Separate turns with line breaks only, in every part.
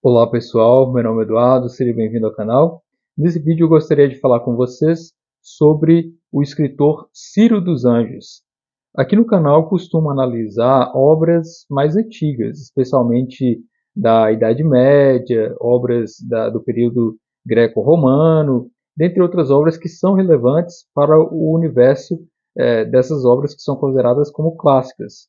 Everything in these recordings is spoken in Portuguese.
Olá pessoal, meu nome é Eduardo, seja bem-vindo ao canal. Nesse vídeo eu gostaria de falar com vocês sobre o escritor Ciro dos Anjos. Aqui no canal eu costumo analisar obras mais antigas, especialmente da Idade Média, obras do período greco-romano, dentre outras obras que são relevantes para o universo dessas obras que são consideradas como clássicas.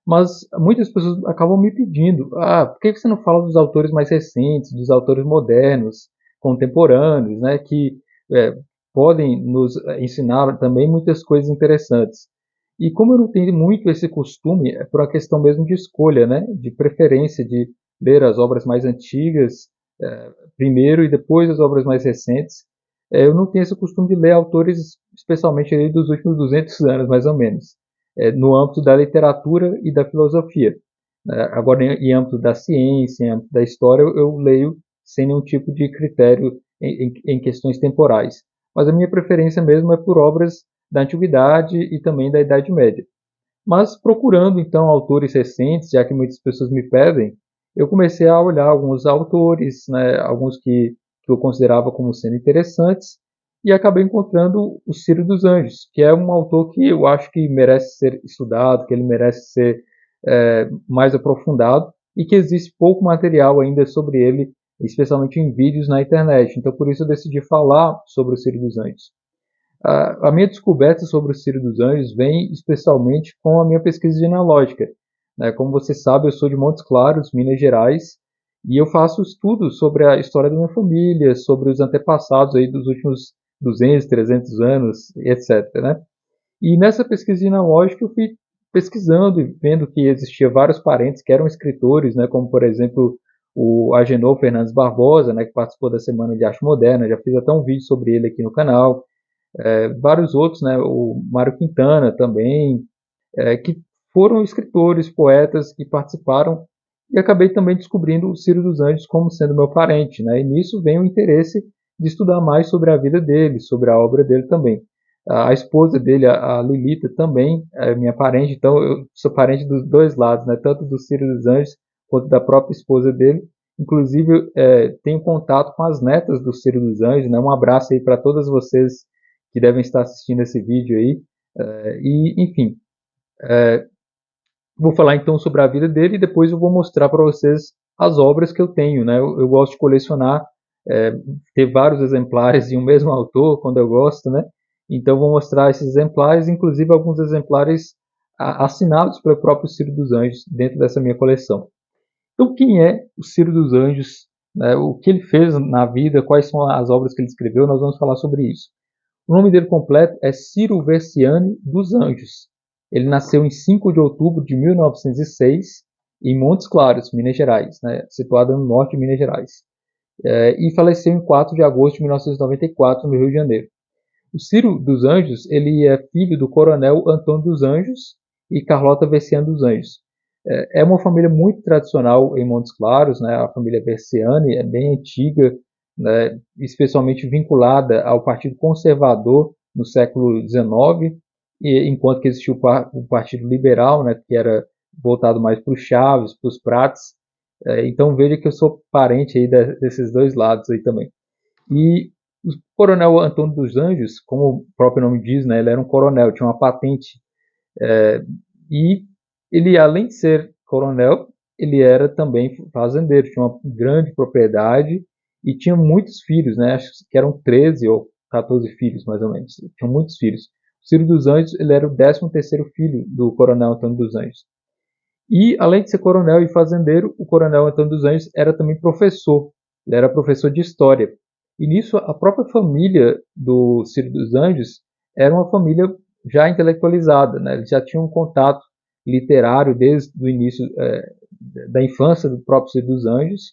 Mas muitas pessoas acabam me pedindo: por que você não fala dos autores mais recentes, dos autores modernos, contemporâneos, né, que é, podem nos ensinar também muitas coisas interessantes? E como eu não tenho muito esse costume, é por uma questão mesmo de escolha, né, de preferência de ler as obras mais antigas primeiro e depois as obras mais recentes, eu não tenho esse costume de ler autores, especialmente ali dos últimos 200 anos, mais ou menos, no âmbito da literatura e da filosofia. Agora, em âmbito da ciência, em âmbito da história, eu leio sem nenhum tipo de critério em questões temporais. Mas a minha preferência mesmo é por obras da antiguidade e também da Idade Média. Mas procurando então autores recentes, já que muitas pessoas me pedem, eu comecei a olhar alguns autores, né, alguns que eu considerava como sendo interessantes, e acabei encontrando o Ciro dos Anjos, que é um autor que eu acho que merece ser estudado, que ele merece ser mais aprofundado, e que existe pouco material ainda sobre ele, especialmente em vídeos na internet. Então por isso eu decidi falar sobre o Ciro dos Anjos. A minha descoberta sobre o Ciro dos Anjos vem especialmente com a minha pesquisa genealógica. Né? Como você sabe, eu sou de Montes Claros, Minas Gerais, e eu faço estudos sobre a história da minha família, sobre os antepassados aí dos últimos 200, 300 anos, etc. Né? E nessa pesquisa genealógica eu fui pesquisando e vendo que existia vários parentes que eram escritores, né? Como por exemplo o Agenor Fernandes Barbosa, né? Que participou da Semana de Arte Moderna, já fiz até um vídeo sobre ele aqui no canal. Vários outros, né, o Mário Quintana também, que foram escritores, poetas que participaram, e acabei também descobrindo o Ciro dos Anjos como sendo meu parente, né, e nisso vem o interesse de estudar mais sobre a vida dele, sobre a obra dele também. A esposa dele, a Lilita, também é minha parente, então eu sou parente dos dois lados, né, tanto do Ciro dos Anjos quanto da própria esposa dele. Inclusive, tenho contato com as netas do Ciro dos Anjos, né, um abraço aí para todas vocês que devem estar assistindo esse vídeo aí. Enfim, vou falar então sobre a vida dele e depois eu vou mostrar para vocês as obras que eu tenho. Né? Eu gosto de colecionar, é, ter vários exemplares de um mesmo autor, quando eu gosto, né? Então vou mostrar esses exemplares, inclusive alguns exemplares assinados pelo próprio Ciro dos Anjos dentro dessa minha coleção. Então quem é o Ciro dos Anjos? Né? O que ele fez na vida? Quais são as obras que ele escreveu? Nós vamos falar sobre isso. O nome dele completo é Ciro Versiani dos Anjos. Ele nasceu em 5 de outubro de 1906 em Montes Claros, Minas Gerais, né, situado no norte de Minas Gerais. E faleceu em 4 de agosto de 1994 no Rio de Janeiro. O Ciro dos Anjos ele é filho do coronel Antônio dos Anjos e Carlota Versiani dos Anjos. É uma família muito tradicional em Montes Claros, né? A família Versiani é bem antiga, né? Especialmente vinculada ao Partido Conservador no século XIX, enquanto que existiu o Partido Liberal, né? Que era voltado mais para os Chaves, para os Prates. Então veja que eu sou parente aí desses dois lados aí também. E o coronel Antônio dos Anjos, como o próprio nome diz, né? Ele era um coronel, tinha uma patente e ele, além de ser coronel, ele era também fazendeiro, tinha uma grande propriedade e tinha muitos filhos, né? Acho que eram 13 ou 14 filhos, mais ou menos. Tinha muitos filhos. O Ciro dos Anjos, ele era o 13º filho do coronel Antônio dos Anjos. E, além de ser coronel e fazendeiro, o coronel Antônio dos Anjos era também professor. Ele era professor de história. E nisso, a própria família do Ciro dos Anjos era uma família já intelectualizada, né? Eles já tinham um contato literário desde o início da infância do próprio Ciro dos Anjos,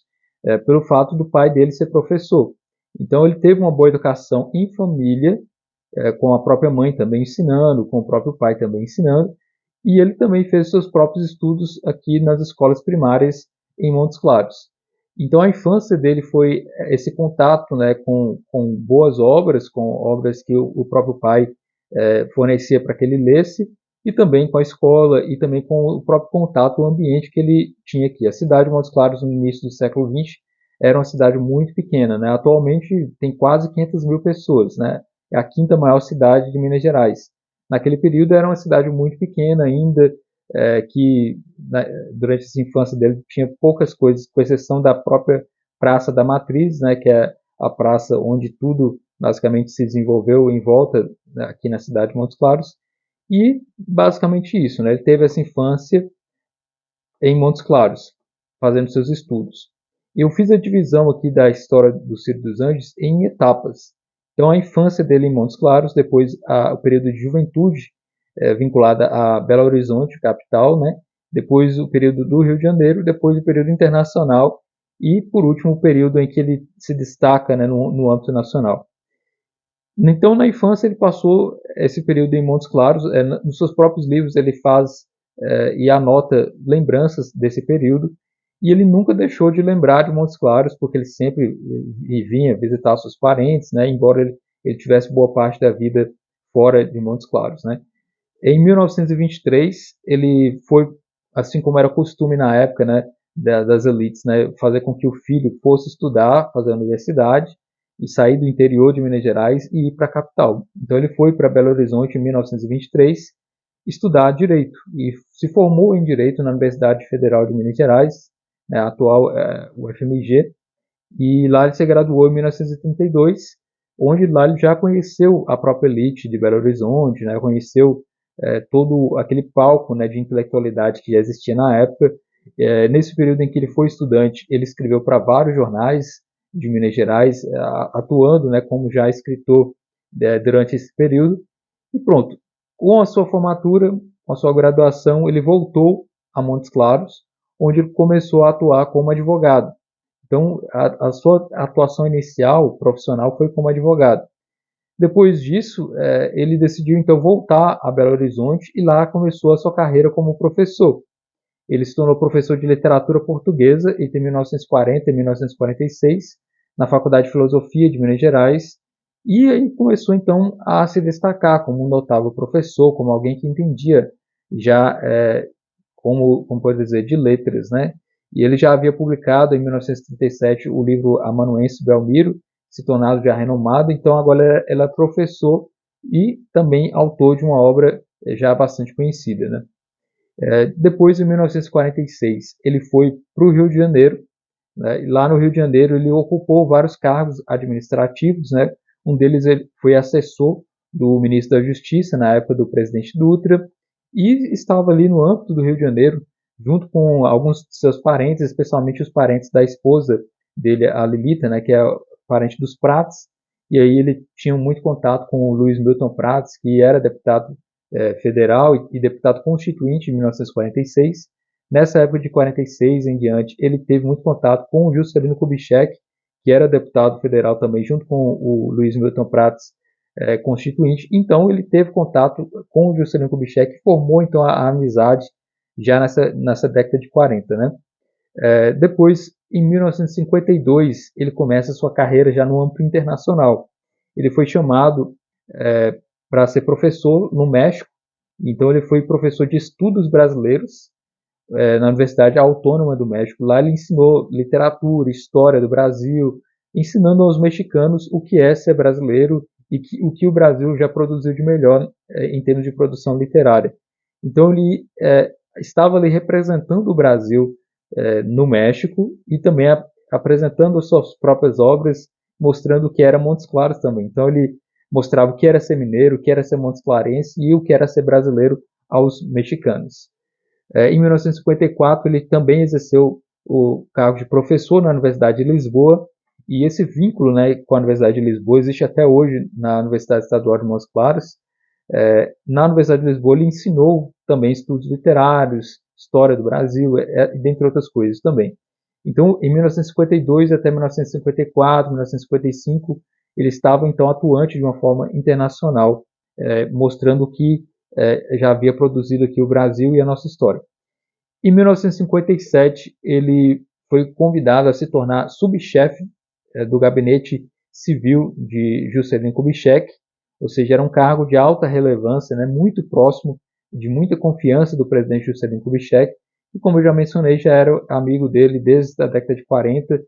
pelo fato do pai dele ser professor. Então ele teve uma boa educação em família, com a própria mãe também ensinando, com o próprio pai também ensinando, e ele também fez seus próprios estudos aqui nas escolas primárias em Montes Claros. Então a infância dele foi esse contato, né, com boas obras, com obras que o próprio pai fornecia para que ele lesse, e também com a escola, e também com o próprio contato, o ambiente que ele tinha aqui. A cidade de Montes Claros, no início do século XX, era uma cidade muito pequena, né? Atualmente tem quase 500 mil pessoas, né? É a quinta maior cidade de Minas Gerais. Naquele período era uma cidade muito pequena ainda, que né, durante essa infância dele tinha poucas coisas, com exceção da própria Praça da Matriz, né? Que é a praça onde tudo basicamente se desenvolveu em volta, né, aqui na cidade de Montes Claros. E basicamente isso, né? Ele teve essa infância em Montes Claros, fazendo seus estudos. Eu fiz a divisão aqui da história do Ciro dos Anjos em etapas. Então, a infância dele em Montes Claros, depois o período de juventude, vinculada a Belo Horizonte, capital, né? Depois o período do Rio de Janeiro, depois o período internacional e, por último, o período em que ele se destaca, né, no âmbito nacional. Então, na infância, ele passou esse período em Montes Claros. Nos seus próprios livros, ele faz e anota lembranças desse período. E ele nunca deixou de lembrar de Montes Claros, porque ele sempre vinha visitar seus parentes, né, embora ele tivesse boa parte da vida fora de Montes Claros, né. Em 1923, ele foi, assim como era costume na época, né, das elites, né, fazer com que o filho fosse estudar, fazer a universidade, e sair do interior de Minas Gerais e ir para a capital. Então ele foi para Belo Horizonte em 1923 estudar direito e se formou em direito na Universidade Federal de Minas Gerais, né, a atual UFMG, e lá ele se graduou em 1932, onde lá ele já conheceu a própria elite de Belo Horizonte, né, conheceu todo aquele palco, né, de intelectualidade que já existia na época. Nesse período em que ele foi estudante, ele escreveu para vários jornais de Minas Gerais, atuando, né, como já escritor durante esse período. E pronto, com a sua formatura, com a sua graduação, ele voltou a Montes Claros, onde ele começou a atuar como advogado. Então, a sua atuação inicial profissional foi como advogado. Depois disso, ele decidiu então voltar a Belo Horizonte e lá começou a sua carreira como professor. Ele se tornou professor de literatura portuguesa entre 1940 e 1946 na Faculdade de Filosofia de Minas Gerais e aí começou então a se destacar como um notável professor, como alguém que entendia já como pode dizer, de letras, né? E ele já havia publicado em 1937 o livro Amanuense Belmiro, se tornado já renomado, então agora ele é professor e também autor de uma obra já bastante conhecida, né? Depois, em 1946, ele foi para o Rio de Janeiro, né? E lá no Rio de Janeiro ele ocupou vários cargos administrativos, né? Um deles ele foi assessor do ministro da Justiça na época do presidente Dutra e estava ali no âmbito do Rio de Janeiro, junto com alguns de seus parentes, especialmente os parentes da esposa dele, a Lilita, né, que é parente dos Prats, e aí ele tinha muito contato com o Luiz Milton Prats, que era deputado federal e deputado constituinte em 1946. Nessa época de 46 em diante, ele teve muito contato com o Juscelino Kubitschek, que era deputado federal também, junto com o Luiz Milton Prats, constituinte. Então ele teve contato com o Juscelino Kubitschek e formou então a amizade já nessa década de 40, né? Depois, em 1952, ele começa a sua carreira já no âmbito internacional. Ele foi chamado para ser professor no México, então ele foi professor de estudos brasileiros na Universidade Autônoma do México. Lá ele ensinou literatura, história do Brasil, ensinando aos mexicanos o que é ser brasileiro e o que o Brasil já produziu de melhor em termos de produção literária. Então ele estava ali representando o Brasil no México e também apresentando as suas próprias obras, mostrando o que era Montes Claros também. Então ele mostrava o que era ser mineiro, o que era ser montesclarense e o que era ser brasileiro aos mexicanos. Em 1954, ele também exerceu o cargo de professor na Universidade de Lisboa, e esse vínculo, né, com a Universidade de Lisboa existe até hoje na Universidade Estadual de Montes Claros. Na Universidade de Lisboa, ele ensinou também estudos literários, história do Brasil, dentre outras coisas também. Então, em 1952 até 1954, 1955, ele estava então atuante de uma forma internacional, mostrando que já havia produzido aqui o Brasil e a nossa história. Em 1957, ele foi convidado a se tornar subchefe do gabinete civil de Juscelino Kubitschek, ou seja, era um cargo de alta relevância, né, muito próximo, de muita confiança do presidente Juscelino Kubitschek, e como eu já mencionei, já era amigo dele desde a década de 40,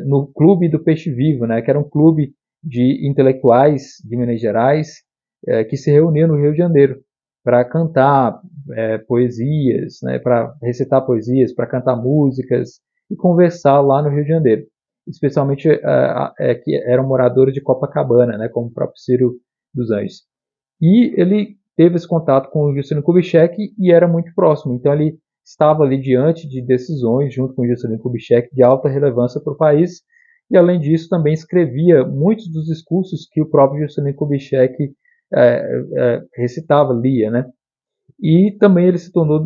no Clube do Peixe Vivo, né, que era um clube de intelectuais de Minas Gerais que se reuniam no Rio de Janeiro para cantar poesias, né, para recitar poesias, para cantar músicas e conversar lá no Rio de Janeiro. Especialmente que eram moradores de Copacabana, né, como o próprio Ciro dos Anjos. E ele teve esse contato com o Juscelino Kubitschek e era muito próximo. Então ele estava ali diante de decisões, junto com o Juscelino Kubitschek, de alta relevância para o país. E além disso, também escrevia muitos dos discursos que o próprio Juscelino Kubitschek recitava, lia, né? E também ele se tornou,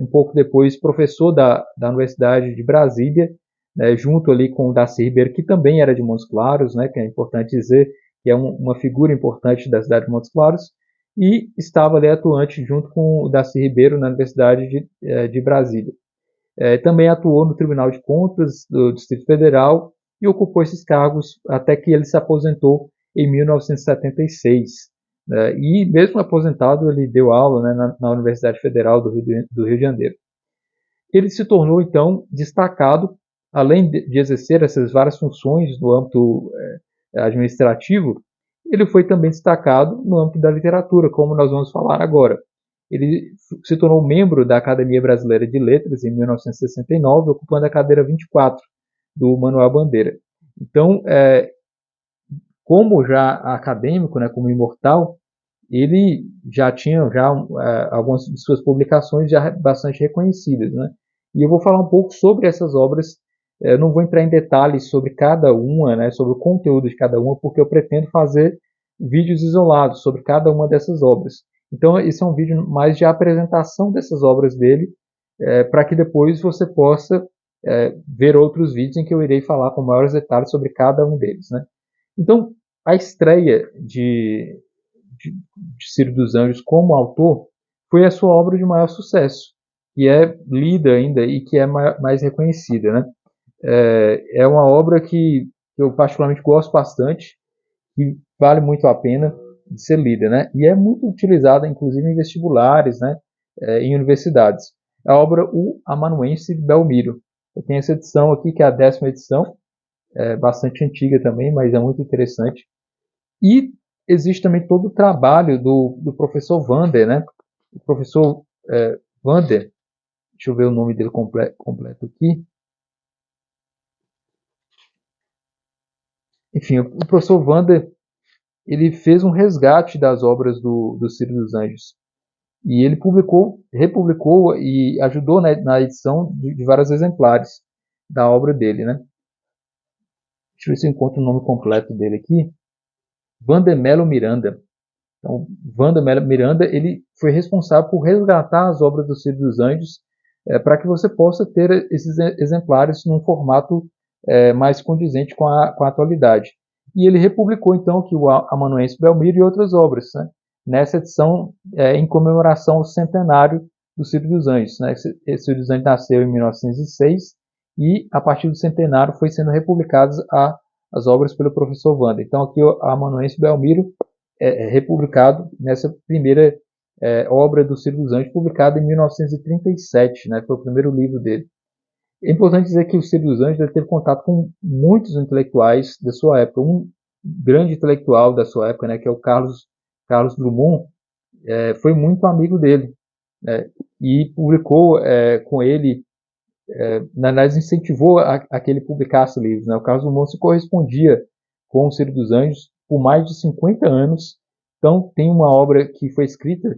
um pouco depois, professor da Universidade de Brasília, né, junto ali com o Darcy Ribeiro, que também era de Montes Claros, né, que é importante dizer que é uma figura importante da cidade de Montes Claros, e estava ali atuante junto com o Darcy Ribeiro na Universidade de Brasília. Também atuou no Tribunal de Contas do Distrito Federal e ocupou esses cargos até que ele se aposentou em 1976. E mesmo aposentado, ele deu aula, né, na Universidade Federal do Rio de Janeiro. Ele se tornou, então, destacado, além de exercer essas várias funções no âmbito administrativo, ele foi também destacado no âmbito da literatura, como nós vamos falar agora. Ele se tornou membro da Academia Brasileira de Letras em 1969, ocupando a cadeira 24 do Manuel Bandeira. Então, como já acadêmico, né, como imortal, ele já tinha algumas de suas publicações já bastante reconhecidas, né? E eu vou falar um pouco sobre essas obras. Eu não vou entrar em detalhes sobre cada uma, né, sobre o conteúdo de cada uma, porque eu pretendo fazer vídeos isolados sobre cada uma dessas obras. Então, esse é um vídeo mais de apresentação dessas obras dele, para que depois você possa ver outros vídeos em que eu irei falar com maiores detalhes sobre cada um deles, né? Então, a estreia de Ciro dos Anjos como autor foi a sua obra de maior sucesso, que é lida ainda e que é mais reconhecida, né? É uma obra que eu particularmente gosto bastante, que vale muito a pena de ser lida, né? E é muito utilizada, inclusive, em vestibulares, né? Em universidades. A obra O Amanuense de Belmiro. Eu tenho essa edição aqui, que é a 10ª edição, bastante antiga também, mas é muito interessante. E existe também todo o trabalho do professor Vander, né? O professor Vander, deixa eu ver o nome dele completo aqui. Enfim, o professor Vander, ele fez um resgate das obras do Ciro dos Anjos. E ele republicou e ajudou, né, na edição de vários exemplares da obra dele, né? Deixa eu ver se eu encontro o nome completo dele aqui. Vandermelo Miranda. Então, Vandermelo Miranda, ele foi responsável por resgatar as obras do Ciro dos Anjos para que você possa ter esses exemplares num formato mais condizente com a atualidade. E ele republicou, então, aqui o Amanuense Belmiro e outras obras, né? Nessa edição, em comemoração ao centenário do Ciro dos Anjos. Né? Ciro dos Anjos nasceu em 1906 e, a partir do centenário, foi sendo republicadas as obras pelo professor Vander. Então, aqui o Amanuense Belmiro republicado nessa primeira obra do Ciro dos Anjos, publicada em 1937, né? Foi o primeiro livro dele. É importante dizer que o Ciro dos Anjos teve contato com muitos intelectuais da sua época. Um grande intelectual da sua época, né, que é o Carlos Drummond, foi muito amigo dele, né, e publicou com ele, na verdade incentivou a que ele publicasse livros. Né? O Carlos Drummond se correspondia com o Ciro dos Anjos por mais de 50 anos. Então, tem uma obra que foi escrita,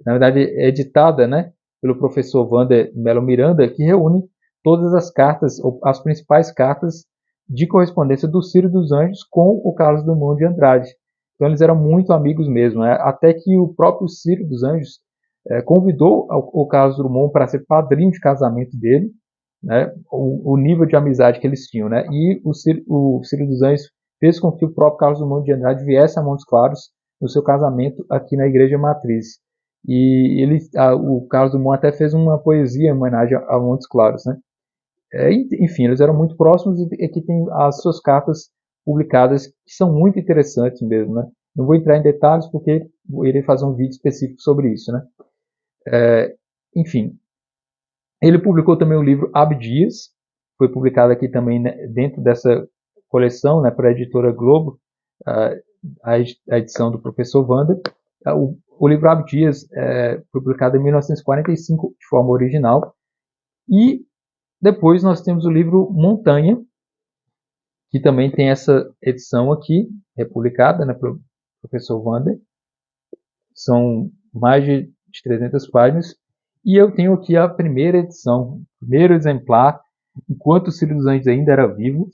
na verdade editada, né, pelo professor Vander Melo Miranda, que reúne todas as cartas, ou as principais cartas de correspondência do Ciro dos Anjos com o Carlos Drummond de Andrade. Então, eles eram muito amigos mesmo, né? Até que o próprio Ciro dos Anjos convidou o Carlos Drummond para ser padrinho de casamento dele, né? O nível de amizade que eles tinham, né? E o Ciro dos Anjos fez com que o próprio Carlos Drummond de Andrade viesse a Montes Claros no seu casamento aqui na Igreja Matriz. E o Carlos Drummond até fez uma poesia em homenagem a Montes Claros, né? Enfim, eles eram muito próximos e aqui tem as suas cartas publicadas que são muito interessantes mesmo, né? Não vou entrar em detalhes porque eu irei fazer um vídeo específico sobre isso, né? Enfim, ele publicou também o livro Abdias, foi publicado aqui também, né, dentro dessa coleção, né, para a editora Globo, a edição do Professor Wander. O livro Abdias foi publicado em 1945 de forma original. E depois nós temos o livro Montanha, que também tem essa edição aqui, republicada, né, pelo Professor Wander. São mais de 300 páginas. E eu tenho aqui a primeira edição, o primeiro exemplar, enquanto o Ciro dos Anjos ainda era vivo,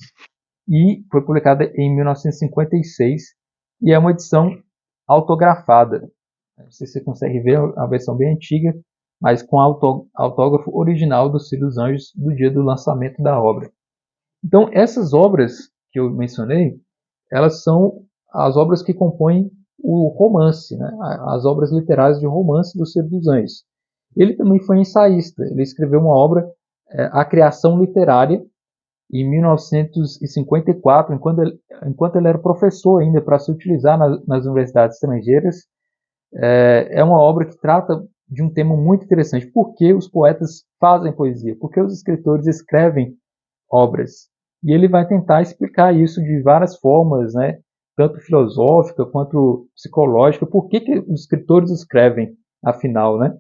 e foi publicada em 1956, e é uma edição autografada. Não sei se você consegue ver a versão bem antiga, mas com autógrafo original do Ciro dos Anjos do dia do lançamento da obra. Então, essas obras que eu mencionei, elas são as obras que compõem o romance, né? As obras literárias de romance do Ciro dos Anjos. Ele também foi ensaísta, ele escreveu uma obra, A Criação Literária, em 1954, enquanto ele era professor ainda, para se utilizar nas universidades estrangeiras. É uma obra que trata de um tema muito interessante. Por que os poetas fazem poesia? Por que os escritores escrevem obras? E ele vai tentar explicar isso de várias formas, né? Tanto filosófica quanto psicológica. Por que os escritores escrevem, afinal, né?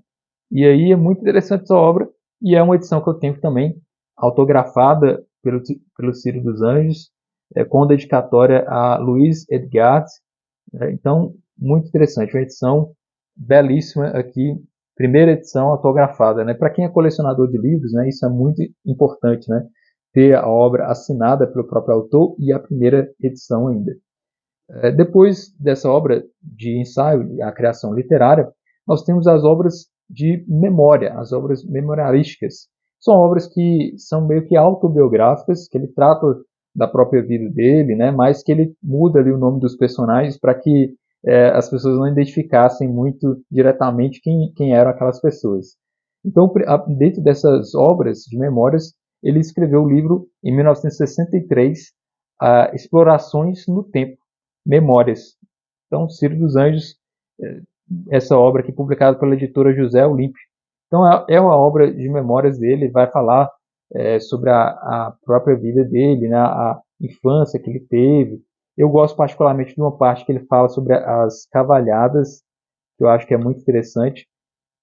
E aí é muito interessante essa obra, e é uma edição que eu tenho também, autografada pelo Ciro dos Anjos, com dedicatória a Luiz Edgard. Então, muito interessante, uma edição belíssima aqui, primeira edição autografada, né? Para quem é colecionador de livros, né, isso é muito importante, né? Ter a obra assinada pelo próprio autor e a primeira edição ainda. Depois dessa obra de ensaio, a criação literária, nós temos as obras de memória, as obras memorialísticas. São obras que são meio que autobiográficas, que ele trata da própria vida dele, né, mas que ele muda ali o nome dos personagens para que as pessoas não identificassem muito diretamente quem eram aquelas pessoas. Então, dentro dessas obras de memórias, ele escreveu o livro, em 1963, Explorações no Tempo, Memórias. Então, Ciro dos Anjos, essa obra aqui publicada pela editora José Olímpio. Então, é uma obra de memórias dele, vai falar sobre a própria vida dele, né, a infância que ele teve. Eu gosto particularmente de uma parte que ele fala sobre as cavalhadas, que eu acho que é muito interessante.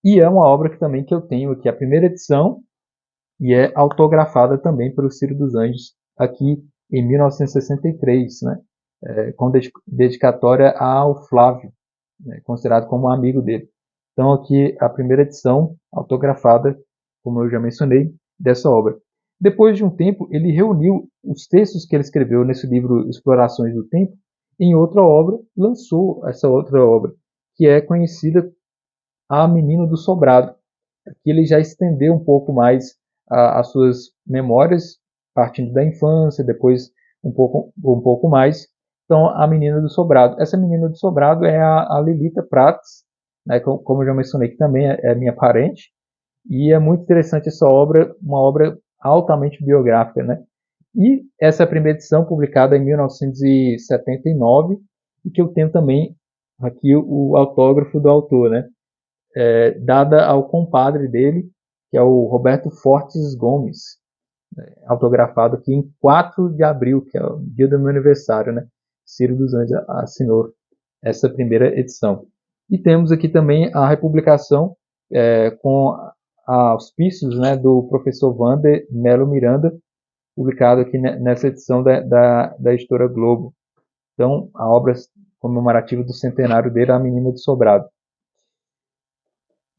E é uma obra que eu tenho aqui, a primeira edição, e é autografada também pelo Ciro dos Anjos, aqui em 1963, né, com dedicatória ao Flávio, né, considerado como um amigo dele. Então aqui a primeira edição autografada, como eu já mencionei, dessa obra. Depois de um tempo, ele reuniu os textos que ele escreveu nesse livro Explorações do Tempo em outra obra, lançou essa outra obra, que é conhecida A Menina do Sobrado. Aqui ele já estendeu um pouco mais as suas memórias, partindo da infância, depois um pouco mais. Então, A Menina do Sobrado. Essa Menina do Sobrado é a Lelita Prates, né, como eu já mencionei, que também é minha parente. E é muito interessante essa obra, uma obra altamente biográfica, né? E essa é a primeira edição, publicada em 1979, e que eu tenho também aqui o autógrafo do autor, né? Dada ao compadre dele, que é o Roberto Fortes Gomes, autografado aqui em 4 de abril, que é o dia do meu aniversário, né? Ciro dos Anjos assinou essa primeira edição. E temos aqui também a republicação com auspícios, né, do professor Wander Melo Miranda, publicado aqui nessa edição da editora Globo. Então, a obra comemorativa do centenário dele, A Menina do Sobrado.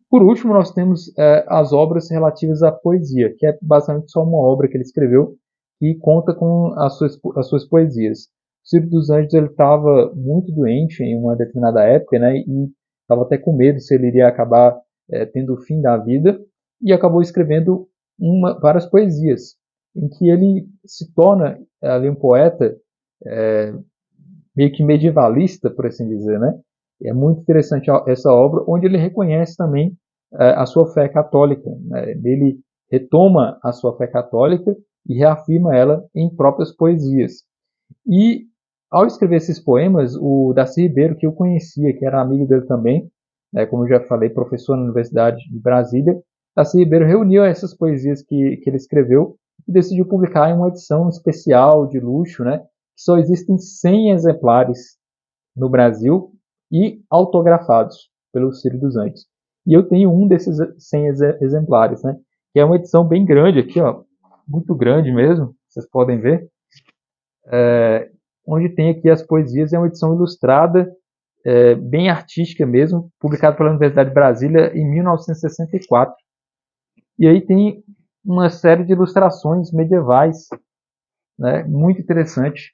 Por último, nós temos as obras relativas à poesia, que é basicamente só uma obra que ele escreveu e conta com as suas poesias. O Ciro dos Anjos estava muito doente em uma determinada época, né, e estava até com medo se ele iria acabar tendo o fim da vida, e acabou escrevendo várias poesias, em que ele se torna ali um poeta meio que medievalista, por assim dizer, né? É muito interessante essa obra, onde ele reconhece também a sua fé católica, né? Ele retoma a sua fé católica e reafirma ela em próprias poesias. E ao escrever esses poemas, o Darcy Ribeiro, que eu conhecia, que era amigo dele também, né, como eu já falei, professor na Universidade de Brasília, Darcy Ribeiro reuniu essas poesias que ele escreveu e decidiu publicar em uma edição especial de luxo, né? Que só existem 100 exemplares no Brasil e autografados pelo Ciro dos Anjos. E eu tenho um desses 100 exemplares, né? Que é uma edição bem grande aqui, ó, muito grande mesmo, vocês podem ver, onde tem aqui as poesias, é uma edição ilustrada, bem artística mesmo, publicada pela Universidade de Brasília em 1964. E aí tem uma série de ilustrações medievais, né, muito interessante.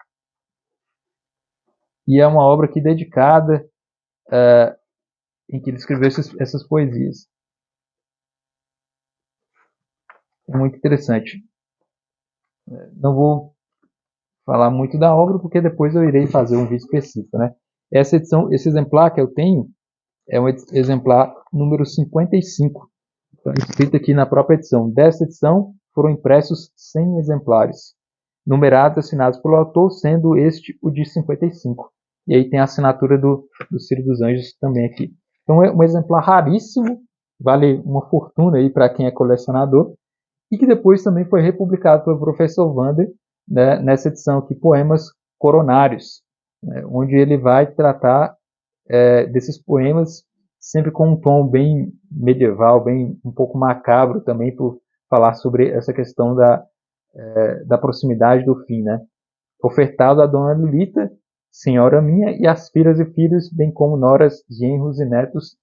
E é uma obra aqui dedicada, em que ele escreveu essas poesias. É muito interessante. Não vou falar muito da obra, porque depois eu irei fazer um vídeo específico, né? Essa edição, esse exemplar que eu tenho, é um exemplar número 55. Está escrito aqui na própria edição. Dessa edição foram impressos 100 exemplares, numerados e assinados pelo autor, sendo este o de 55. E aí tem a assinatura do Ciro dos Anjos também aqui. Então é um exemplar raríssimo, vale uma fortuna aí para quem é colecionador, e que depois também foi republicado pelo professor Wander, né, nessa edição aqui, Poemas Coronários, né, onde ele vai tratar desses poemas sempre com um tom bem medieval, bem um pouco macabro também, por falar sobre essa questão da proximidade do fim, né? Ofertado a Dona Lolita, senhora minha, e as filhas e filhos, bem como noras, genros e netos,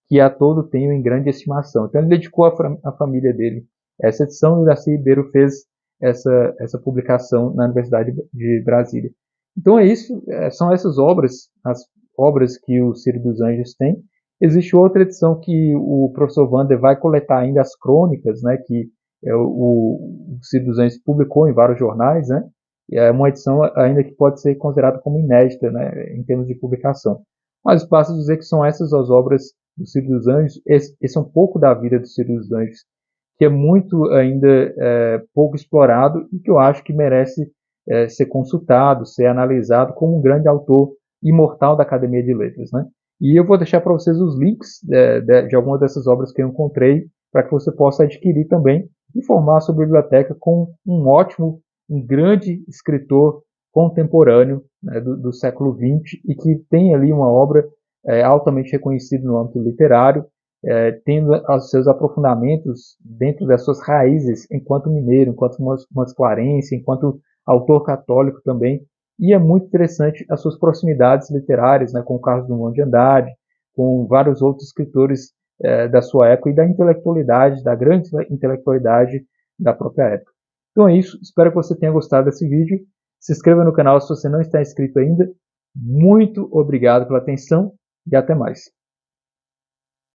que a todo tenho em grande estimação. Então ele dedicou à família dele essa edição, e o Darcy Ribeiro fez essa publicação na Universidade de Brasília. Então é isso, são essas obras, as obras que o Ciro dos Anjos tem. Existe outra edição que o professor Wander vai coletar ainda as crônicas, né, que o Ciro dos Anjos publicou em vários jornais, né, e é uma edição ainda que pode ser considerada como inédita, né, em termos de publicação. Mas basta dizer que são essas as obras do Ciro dos Anjos. Esse é um pouco da vida do Ciro dos Anjos, que é muito ainda pouco explorado e que eu acho que merece ser consultado, ser analisado como um grande autor imortal da Academia de Letras, né? E eu vou deixar para vocês os links de algumas dessas obras que eu encontrei, para que você possa adquirir também e formar a sua biblioteca com um ótimo, um grande escritor contemporâneo, né, do século XX, e que tem ali uma obra altamente reconhecida no âmbito literário, tendo os seus aprofundamentos dentro das suas raízes enquanto mineiro, enquanto masclarense, enquanto autor católico também. E é muito interessante as suas proximidades literárias, né, com o Carlos Drummond de Andrade, com vários outros escritores da sua época e da intelectualidade, da grande intelectualidade da própria época. Então é isso, espero que você tenha gostado desse vídeo. Se inscreva no canal se você não está inscrito ainda. Muito obrigado pela atenção e até mais.